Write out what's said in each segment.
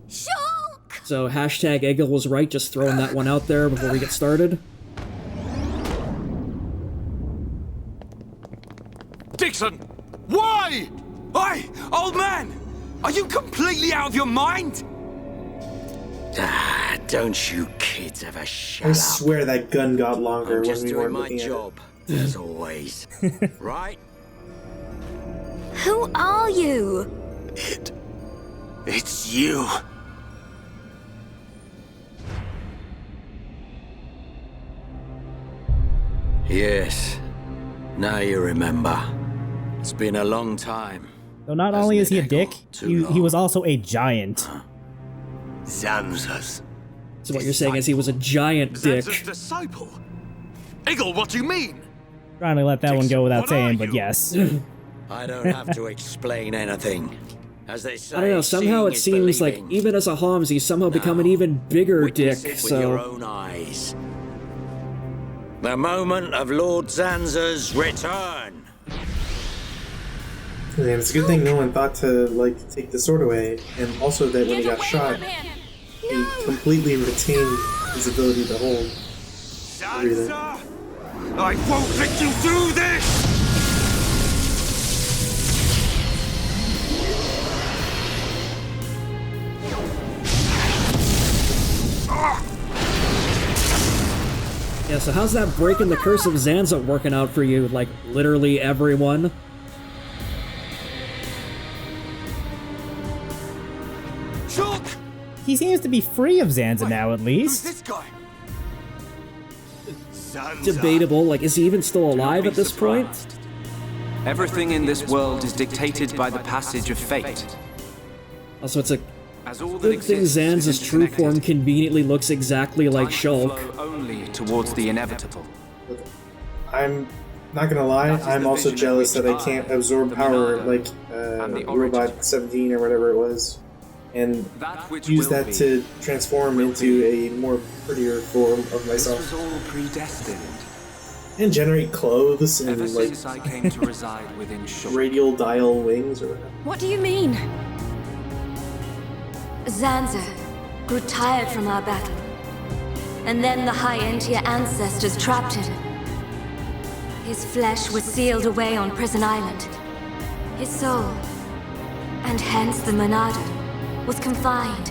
Shulk! So hashtag Egil was right, just throwing that one out there before we get started. Dixon! Why? Hey, old man! Are you completely out of your mind? Don't you kids ever shut I up. swear that gun got longer I'm when just we doing weren't my looking at it. job, as always. Right? Who are you? It's you. Yes. Now you remember. It's been a long time. So not only is he a dick, Too he was also a giant. Zanza's. So what you're saying is he was a giant dick. Zanza's disciple? Egil, what do you mean? Trying to let that one go without What saying, are but you? yes. I don't have to explain anything. As they say, I don't know, somehow seeing it is seems like believing. even as a Homs, he's somehow become an even bigger dick, Witness it with your so... own eyes. The moment of Lord Zanza's return. And it's a good thing no one thought to, like, take the sword away, and also that when he got shot, he completely retained his ability to hold everything. Zanza! I won't let you do this! Yeah, so how's that breaking the curse of Zanza working out for you? Like, literally everyone? Shulk! He seems to be free of Zanza now, at Who's least. this guy? Zanza. Debatable, like, is he even still alive at this point? Everything in this world is dictated by the passage of fate. Also, it's a As all that good thing exists is Zanza's true form interconnected, conveniently looks exactly like time Shulk. will flow only towards the inevitable. I'm not gonna lie, That is I'm the also vision jealous which that I I, can't absorb the power Monado, like and the Robot origin. 17 or whatever it was, and That which use will that be, to transform will into be. a more prettier form of This myself. was all predestined. And generate clothes and Ever like since I came to reside within Shulk. radial dial wings or whatever. What do you mean? Zanza grew tired from our battle. And then the High Entia ancestors trapped him. His flesh was sealed away on Prison Island. His soul, and hence the Monado, was confined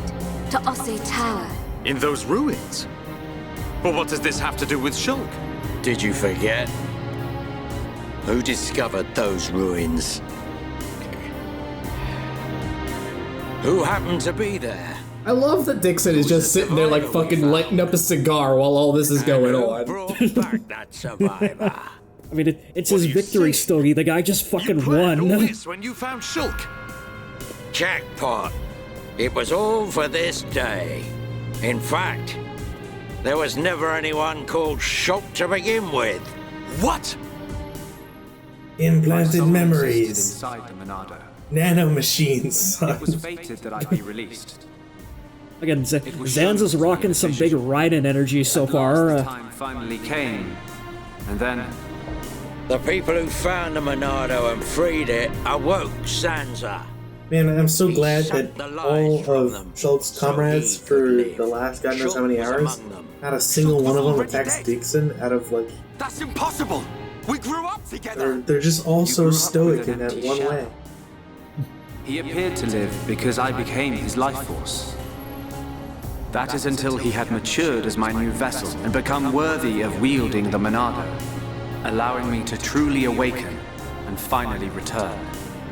to Osse Tower. In those ruins? But what does this have to do with Shulk? Did you forget? Who discovered those ruins? Who happened to be there? I love that Dixon is just sitting there like fucking lighting up a cigar while all this is going Who on. brought back that survivor? I mean, it's his do you victory say? story. The guy just You fucking planned all won. this when you found Shulk. Jackpot. It was all for this day. In fact, there was never anyone called Shulk to begin with. What? My Implanted soul existed memories, inside the Monado. nano machines. It was fated that I be released. Again, It was Zanza's shown to me rocking in some vision. big Raiden energy so At far. last the time finally came, and then The people who found the Monado and freed it awoke Zanza. Man, I'm so He glad sucked that the life all from of them, Shulk's so comrades he could for live. the last god knows how Shulk many was hours, among them. not a single Shulk one was of them already attacks dead. Dixon out of like, That's impossible. We grew up together. they're just all You so grew up stoic with in an that empty one shell. way. he appeared to live because I became his life force. That is until he had matured as my new vessel and become worthy of wielding the Monado, allowing me to truly awaken and finally return.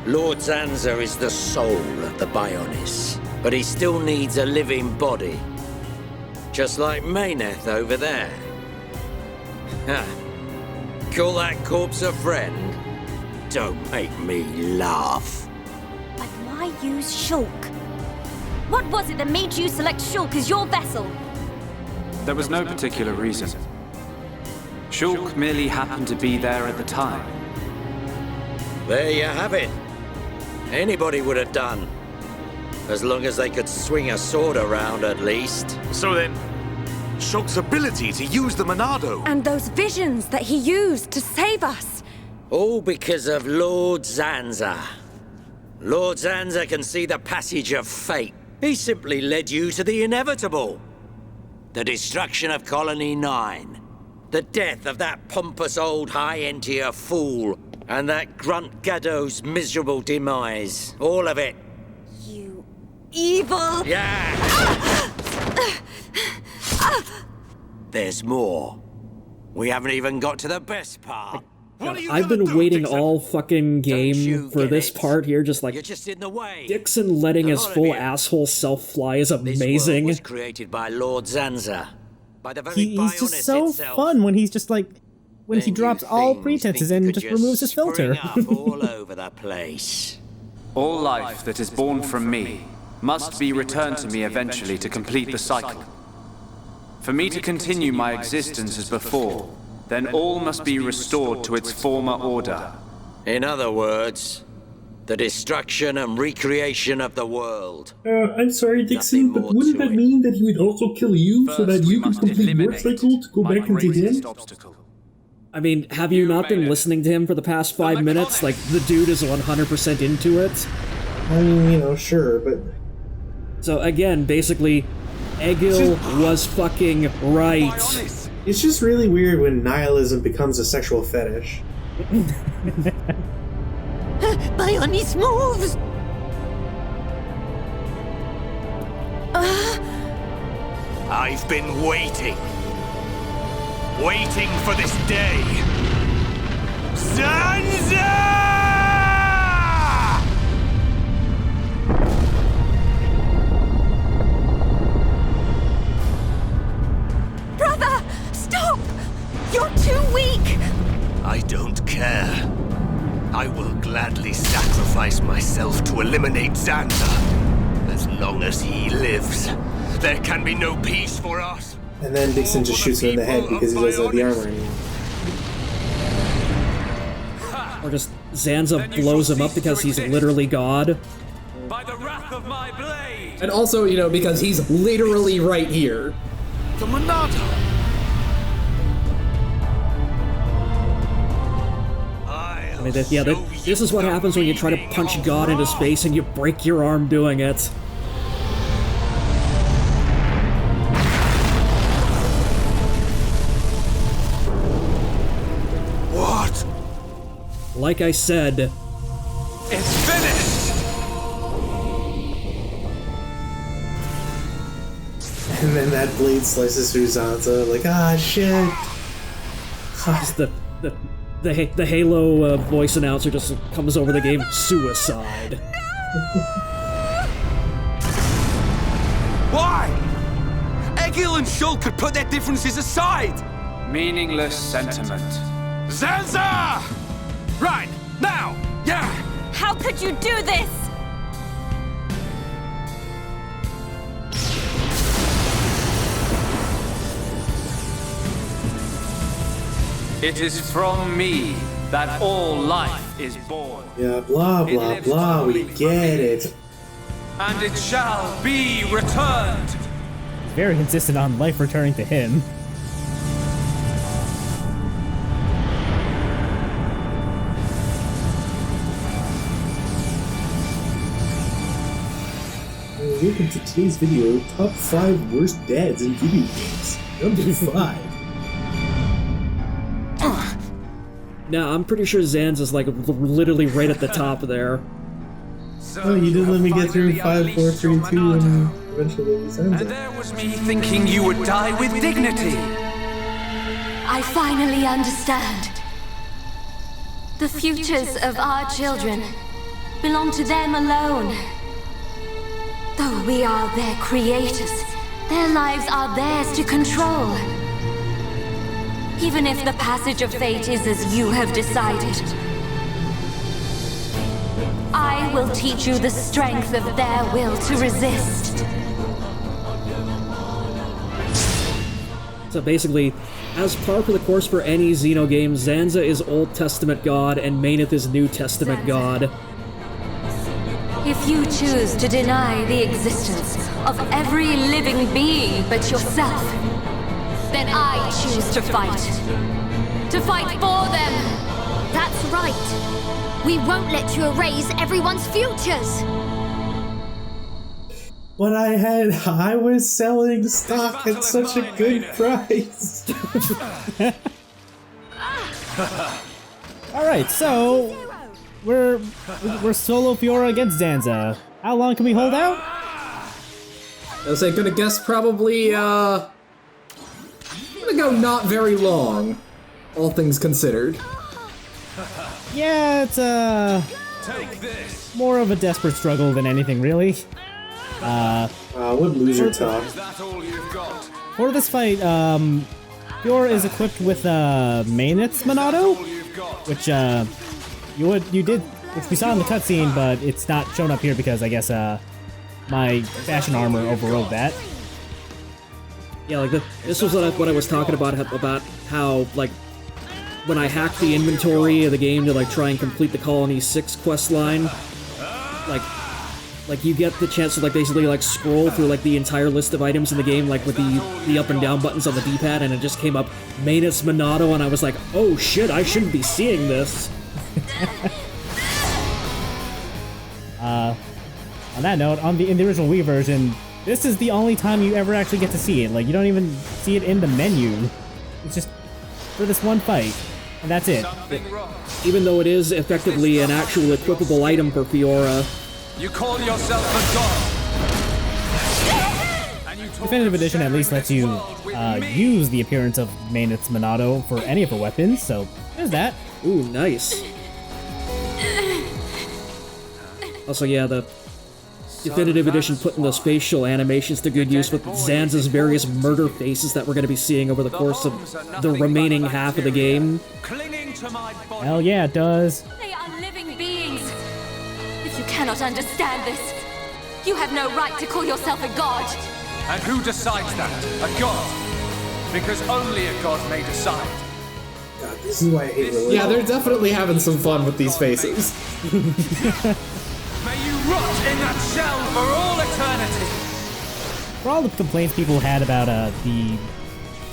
Lord Zanza is the soul of the Bionis, but he still needs a living body. Just like Mayneth over there. Ha. Call that corpse a friend? Don't make me laugh. But why use Shulk? What was it that made you select Shulk as your vessel? There was no particular reason. Shulk merely happened to be there at the time. There you have it. Anybody would have done. As long as they could swing a sword around at least. So then, Shulk's ability to use the Monado. And those visions that he used to save us. All because of Lord Zanza. Lord Zanza can see the passage of fate He simply led you to the inevitable. The destruction of Colony 9. The death of that pompous old high-entier fool. And that grunt Gaddo's miserable demise. All of it. You evil... Yeah! There's more. We haven't even got to the best part. I've been waiting all fucking game for this part here, just like You're just in the way. Dixon letting his full Olivia. asshole self fly is This world amazing. was created by Lord Zanza. By the very He's just Bionis so itself. fun when he's just like, when he Then you drops all things pretenses think and could just removes his filter. spring up all over the place. All life that is born from me must be returned to me eventually to complete the cycle. For me to continue my existence as before, then all must be restored to its former order. In other words, the destruction and recreation of the world. I'm sorry, Dixon, Nothing but more wouldn't to that it. mean that he would also kill you so that First, we you could must complete your eliminate cycle to go my back into greatest him? obstacle. I mean, have you not been listening to him for the past 5 minutes? Like, the dude is 100% into it. I mean, you know, sure, but So again, basically, Egil was fucking right. it's just really weird when nihilism becomes a sexual fetish. Bionis moves! I've been waiting. Waiting for this day. Zanza! Brother! Stop! You're too weak! I don't care. I will gladly sacrifice myself to eliminate Zanza. As long as he lives, there can be no peace for us. And then Dixon just shoots him in the head because he doesn't have the armor anymore. Or just Zanza blows him up because he's literally God. By the wrath of my blade! And also, you know, because he's literally right here. The Monado! I mean, this is what happens when you try to punch God in his face and you break your arm doing it. What? Like I said, It's finished! And then that blade slices through Zanza, like, ah, shit. just the Halo voice announcer just comes over the game, suicide. Why? Egil and Shul could put their differences aside! Meaningless sentiment. Zanza! Right, now! Yeah! How could you do this? It is from me that all life is born, Yeah, blah, blah, blah, we get it. and it shall be returned. Very insistent on life returning to him. Welcome to today's video, top 5 worst dads in video games. Number 5. Now, I'm pretty sure Zanza's like literally right at the top there. Oh, you didn't let me get through 5, 4, 3, 2, and eventually And Zanza. there was me thinking you would die with dignity. I finally understand. The futures of our children belong to them alone. Though we are their creators, their lives are theirs to control. Even if the passage of fate is as you have decided, I will teach you the strength of their will to resist. So basically, as par for the course for any Xeno game, Zanza is Old Testament God and Maineth is New Testament God. If you choose to deny the existence of every living being but yourself, then I choose to fight. To fight for them! That's right. We won't let you erase everyone's futures. But I was selling stock at such a good price. All right, so we're solo Fiora against Zanza. How long can we hold out? I was gonna guess probably, I'm gonna go not very long, all things considered. Yeah, it's more of a desperate struggle than anything, really. What loser talk. For this fight, Fiora is equipped with Mainet's Monado, which which we saw in the cutscene, but it's not shown up here because I guess my fashion armor overrode that. Yeah, like this was what I was talking about how like when I hacked the inventory of the game to like try and complete the Colony 6 quest line, like you get the chance to like basically like scroll through like the entire list of items in the game like with the up and down buttons on the D-pad, and it just came up Mainet's Monado, and I was like, oh shit, I shouldn't be seeing this. On that note, in the original Wii version, this is the only time you ever actually get to see it. Like, you don't even see it in the menu. It's just for this one fight, and that's it. Even though it is effectively an actual equipable item for Fiora. You call yourself a god! Definitive Edition at least lets you use the appearance of Mainet's Monado for any of her weapons, so there's that. Ooh, nice. Also, yeah, the Definitive Edition putting those facial animations to good use with Zanza's various murder faces that we're going to be seeing over the course of the remaining half of the game. Hell yeah, it does. They are living beings. If you cannot understand this, you have no right to call yourself a god. And who decides that? A god? Because only a god may decide. God, this is why I hate religion. Yeah, they're definitely having some fun with these faces. May you rot in that shell for all eternity! For all the complaints people had about the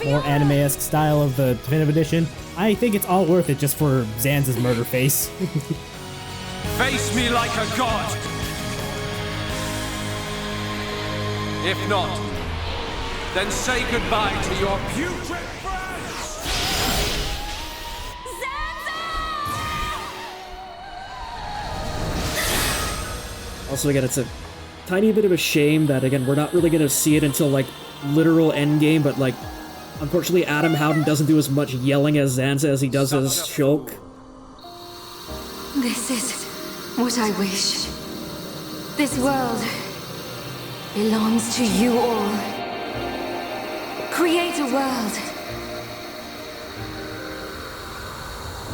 more anime-esque style of the Definitive Edition, I think it's all worth it just for Zanza's murder face. Face me like a god! If not, then say goodbye to your putrid friends! Also, again, it's a tiny bit of a shame that, again, we're not really going to see it until, like, literal endgame, but, like, unfortunately, Adam Howden doesn't do as much yelling as Zanza as he does as Shulk. This is what I wish. This world belongs to you all. Create a world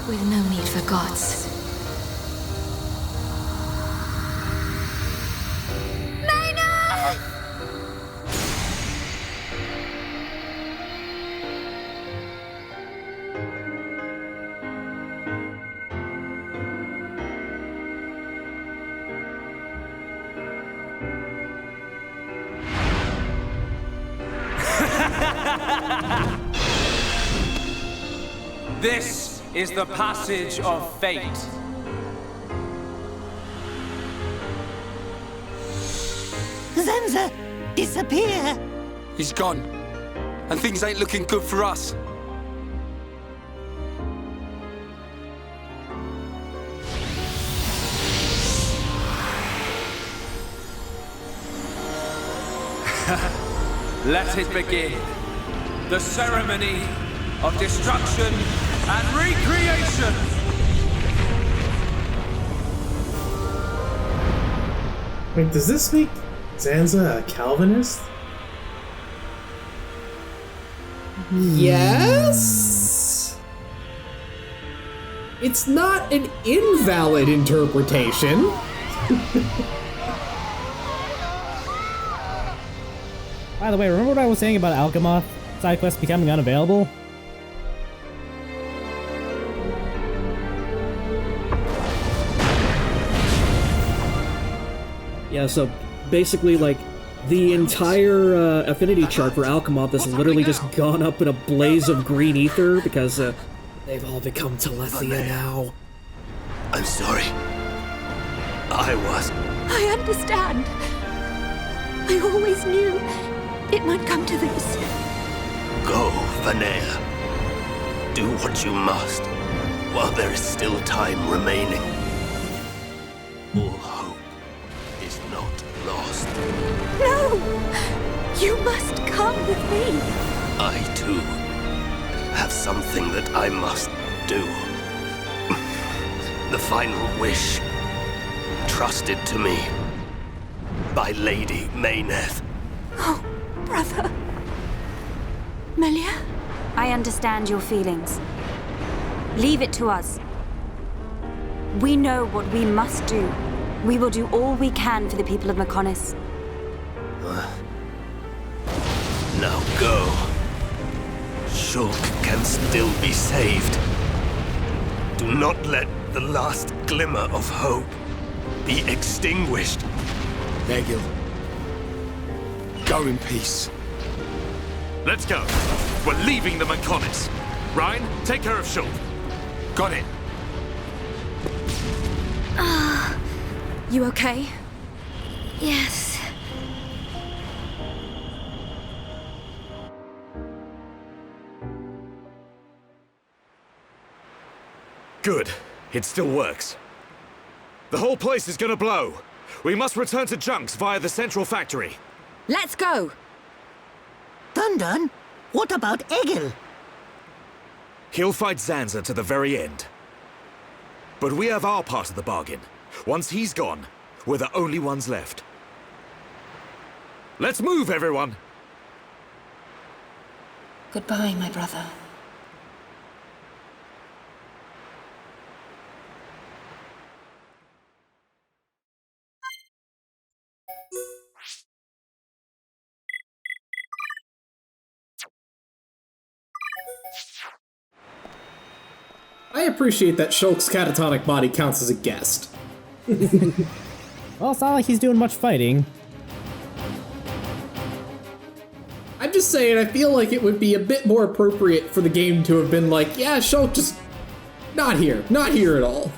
with no need for gods. This is the passage of fate. Zanza, disappear! He's gone, and things ain't looking good for us. Let it begin. The ceremony of destruction and recreation. Wait, does this make Zanza a Calvinist? Yes? It's not an invalid interpretation. By the way, remember what I was saying about Alchemoth side quests becoming unavailable? Yeah, so basically, like, the entire affinity chart for Alchemoth has literally just gone up in a blaze of green ether because they've all become Telethia now. I'm sorry. I I understand. I always knew it might come to this. Go, Vanea. Do what you must, while there is still time remaining. All hope is not lost. No! You must come with me. I, too, have something that I must do. The final wish, trusted to me by Lady Mayneth. Oh, brother. Melia? I understand your feelings. Leave it to us. We know what we must do. We will do all we can for the people of Mechonis. Now go. Shulk can still be saved. Do not let the last glimmer of hope be extinguished. Egil. Go in peace. Let's go. We're leaving the Mechonis. Ryan, take care of Shulk. Got it. You okay? Yes. Good. It still works. The whole place is gonna blow. We must return to Junks via the central factory. Let's go! Dun, what about Egil? He'll fight Zanza to the very end. But we have our part of the bargain. Once he's gone, we're the only ones left. Let's move, everyone! Goodbye, my brother. I appreciate that Shulk's catatonic body counts as a guest. Well, it's not like he's doing much fighting. I'm just saying, I feel like it would be a bit more appropriate for the game to have been like, yeah, Shulk just not here at all.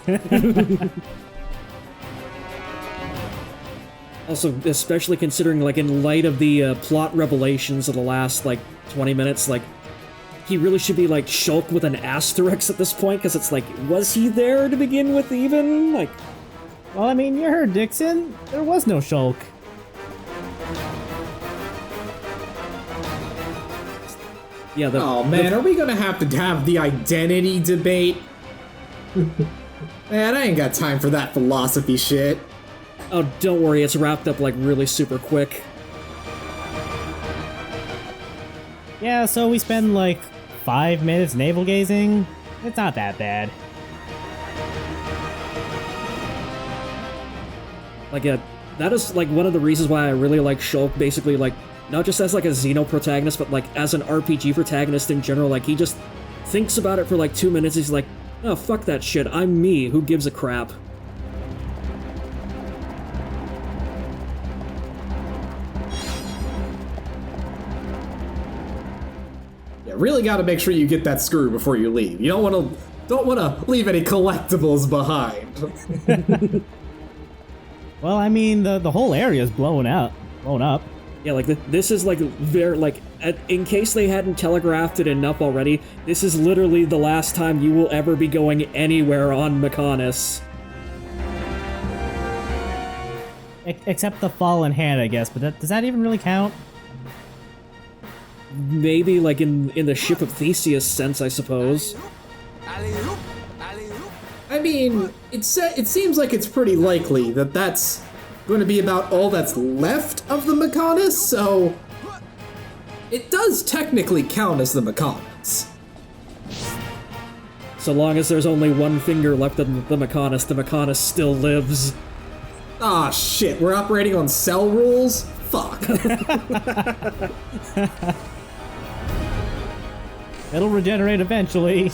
Also, especially considering, like, in light of the plot revelations of the last, like, 20 minutes, like, he really should be, like, Shulk with an asterisk at this point, because it's like, was he there to begin with, even? Like... Well, I mean, you heard Dixon. There was no Shulk. Yeah, oh man, are we gonna have to have the identity debate? Man, I ain't got time for that philosophy shit. Oh, don't worry, it's wrapped up, like, really super quick. Yeah, so we spend, like, 5 minutes navel gazing. It's not that bad. Like, that is, like, one of the reasons why I really like Shulk, basically, like, not just as, like, a Xeno protagonist, but, like, as an RPG protagonist in general. Like, he just thinks about it for, like, 2 minutes, he's like, oh, fuck that shit, I'm me, who gives a crap? Yeah, really gotta make sure you get that screw before you leave. You don't wanna leave any collectibles behind. Well, I mean, the whole area's blown up. Yeah, like, this is, like, very, like, in case they hadn't telegraphed it enough already, this is literally the last time you will ever be going anywhere on Mechonis. Except the fallen hand, I guess, but does that even really count? Maybe, like, in the Ship of Theseus sense, I suppose. I mean, it seems like it's pretty likely that that's going to be about all that's left of the Mechonis, so it does technically count as the Mechonis. So long as there's only one finger left of the Mechonis still lives. Ah, shit, we're operating on cell rules? Fuck. It'll regenerate eventually.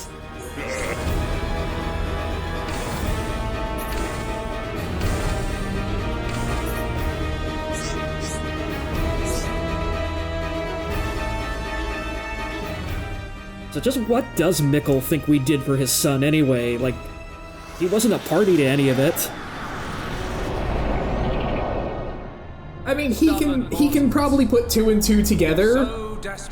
So just what does Mikkel think we did for his son anyway? Like, he wasn't a party to any of it. I mean, mean, he can probably put 2 and 2 together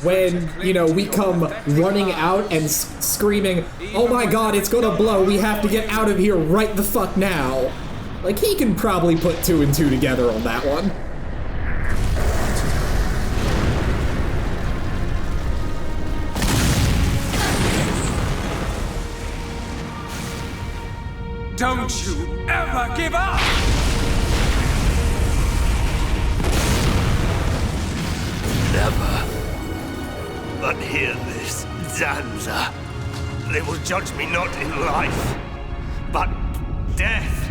when, you know, we come running out and screaming, "Oh my god, it's gonna blow, we have to get out of here right the fuck now." Like, he can probably put 2 and 2 together on that one. Don't you ever give up! Never. But hear this, Zanza. They will judge me not in life, but death.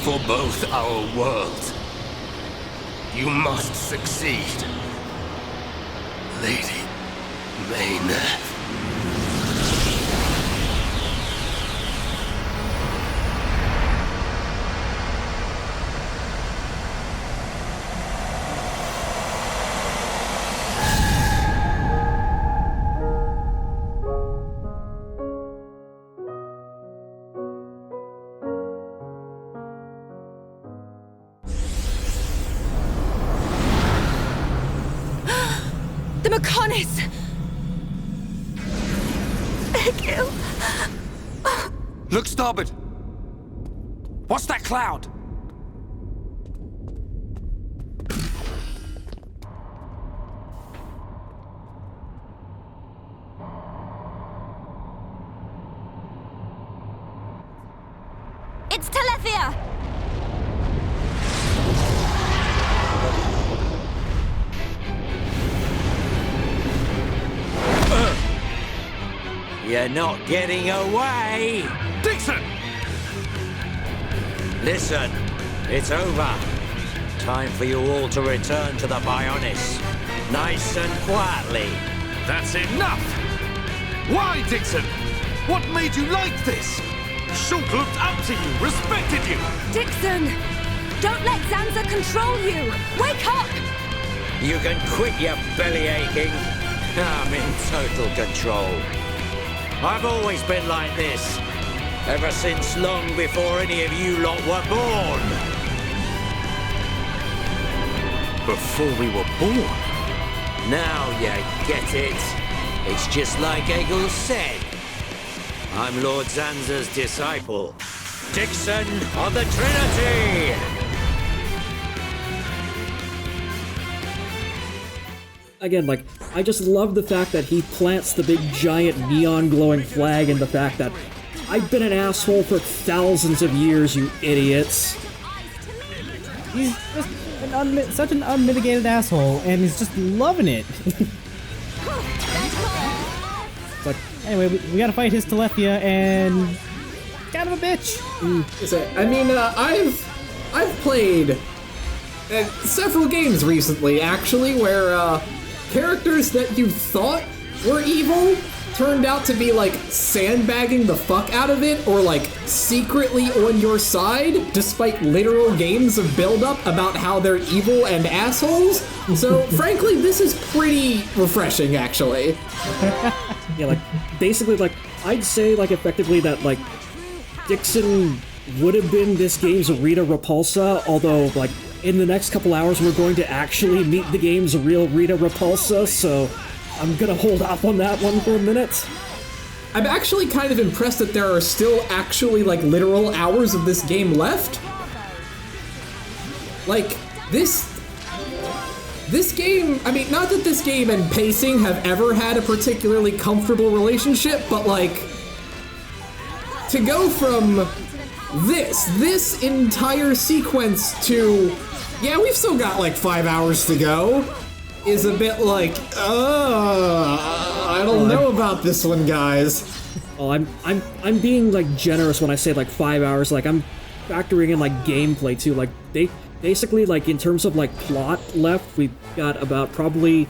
For both our worlds, you must succeed, Lady Mayneth. The Mechonis! Egil! Look starboard! What's that cloud? It's Telethia! You're not getting away! Dixon! Listen, it's over. Time for you all to return to the Bionis. Nice and quietly. That's enough! Why, Dixon? What made you like this? Shulk looked up to you, respected you! Dixon! Don't let Zanza control you! Wake up! You can quit your belly aching. I'm in total control. I've always been like this, ever since long before any of you lot were born. Before we were born? Now you get it. It's just like Egil said. I'm Lord Zanza's disciple, Dixon of the Trinity! Again, like, I just love the fact that he plants the big giant neon glowing flag and the fact that I've been an asshole for thousands of years, you idiots. He's just such an unmitigated asshole, and he's just loving it. But anyway, we gotta fight his Telethia, and kind of a bitch. I mean, I've played several games recently, actually, where characters that you thought were evil turned out to be like sandbagging the fuck out of it, or like secretly on your side, despite literal games of build-up about how they're evil and assholes. So frankly, this is pretty refreshing, actually. Yeah, like, basically, like, I'd say, like, effectively that, like, Dixon would have been this game's Rita Repulsa, although, like, in the next couple hours we're going to actually meet the game's real Rita Repulsa, so I'm gonna hold off on that one for a minute. I'm actually kind of impressed that there are still actually, like, literal hours of this game left. Like, this game, I mean, not that this game and pacing have ever had a particularly comfortable relationship, but, like, to go from this entire sequence to, yeah, we've still got like 5 hours to go, is a bit like, I don't know about this one, guys. Oh, I'm being like generous when I say like 5 hours. Like I'm factoring in like gameplay too. Like they basically like in terms of like plot left, we've got about probably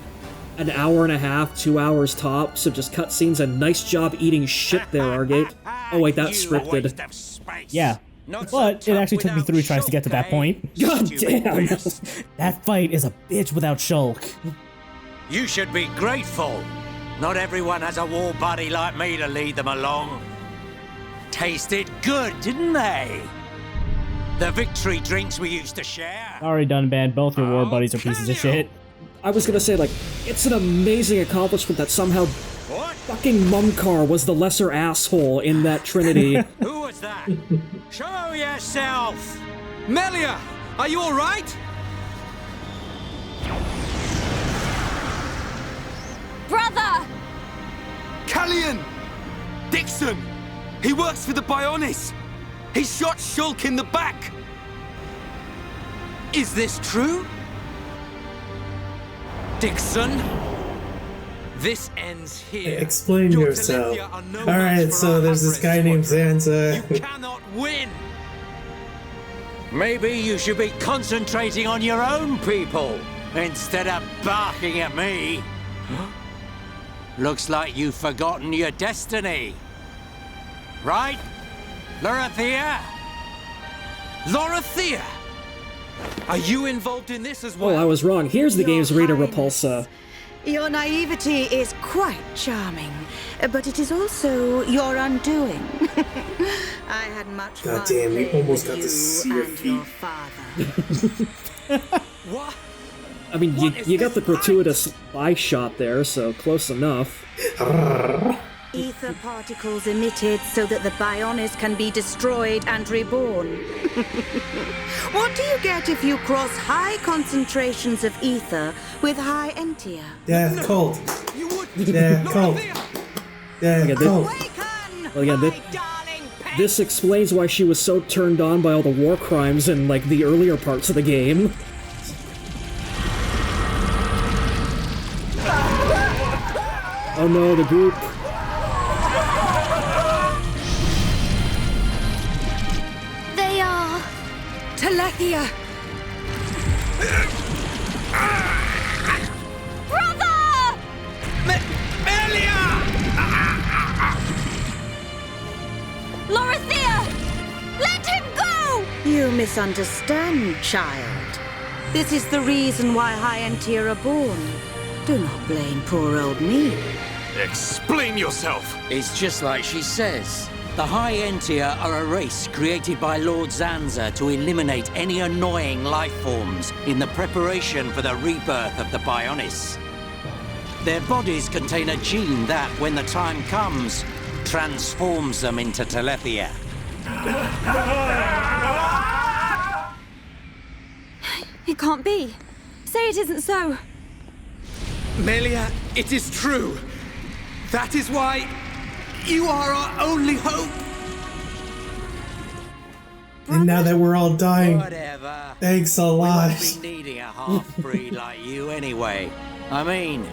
an hour and a half, 2 hours tops of just cutscenes. And nice job eating shit there, Argate. Oh wait, that's scripted. Yeah. But it actually took me 3 tries to get to that point. God damn! That fight is a bitch without Shulk. You should be grateful. Not everyone has a war buddy like me to lead them along. Tasted good, didn't they? The victory drinks we used to share. Sorry, Dunban, both your war buddies are pieces of shit. I was gonna say, like, it's an amazing accomplishment that somehow fucking Mumkar was the lesser asshole in that trinity. Who was that? Show yourself! Melia, are you alright? Brother! Callian! Dixon! He works for the Bionis! He shot Shulk in the back! Is this true? Dixon? This ends here. Explain yourself. Alright, so there's this guy named Zanza. You cannot win! Maybe you should be concentrating on your own people instead of barking at me. Looks like you've forgotten your destiny. Right? Lorithia? Lorithia! Are you involved in this as well? Oh, I was wrong. Here's the game's Rita Repulsa. Your naivety is quite charming, but it is also your undoing. I had much fun. God damn, you almost got you to see your and your feet. father. What? I mean, you got the gratuitous eye shot there, so close enough. Ether particles emitted so that the Bionis can be destroyed and reborn. What do you get if you cross high concentrations of ether with high entia? Death cult. Death cult. Death cult. Well, yeah, this explains why she was so turned on by all the war crimes in, like, the earlier parts of the game. Oh no, the group. They are... Telethia! Brother! Melia! Lorithia! Let him go! You misunderstand, child. This is the reason why high entia are born. Do not blame poor old me. Explain yourself! It's just like she says. The High Entia are a race created by Lord Zanza to eliminate any annoying life forms in the preparation for the rebirth of the Bionis. Their bodies contain a gene that, when the time comes, transforms them into Telethia. It can't be. Say it isn't so. Melia, it is true. That is why you are our only hope. And now that we're all dying, Whatever. thanks a lot. We won't be needing a half-breed like you anyway. I mean,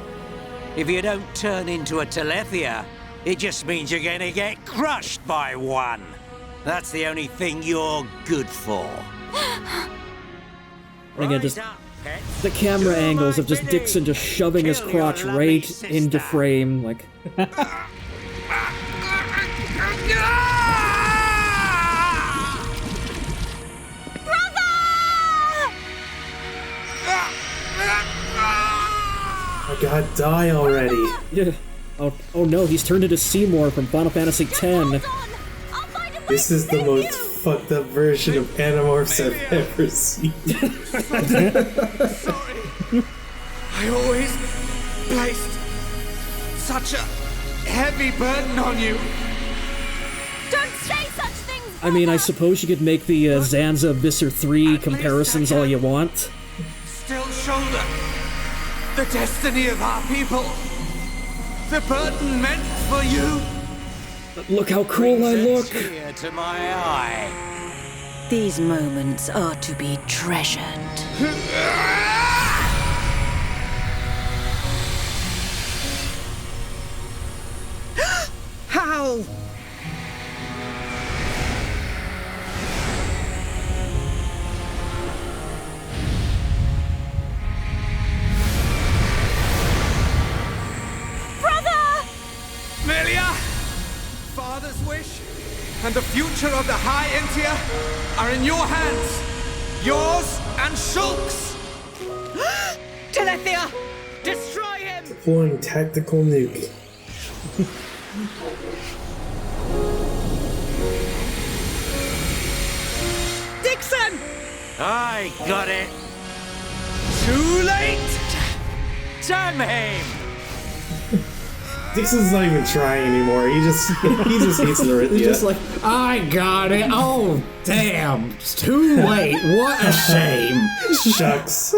if you don't turn into a Telethia, it just means you're gonna get crushed by one. That's the only thing you're good for. And again, just the camera angles of just Dixon just shoving his crotch right into frame, like... Oh god, die already. Yeah. Oh no, he's turned into Seymour from Final Fantasy X. This is the most fucked up version of Animorphs I've ever seen. Sorry. I always placed such a heavy burden on you. Don't say such things! I mean, I suppose you could make the Zanza Visser 3 comparisons all you want. Still shoulder the destiny of our people. The burden meant for you. But look how cool I look! Tear to my eye. These moments are to be treasured. Egil! Melia! Father's wish and the future of the High Entia are in your hands. Yours and Shulk's. Telethia! Destroy him! Deploying tactical nuke. Dixon! I got it. Too late! Samhain! Dixon's not even trying anymore. He just hates the Arithia. He's just like, I got it. Oh, damn. It's too late. What a shame. Shucks.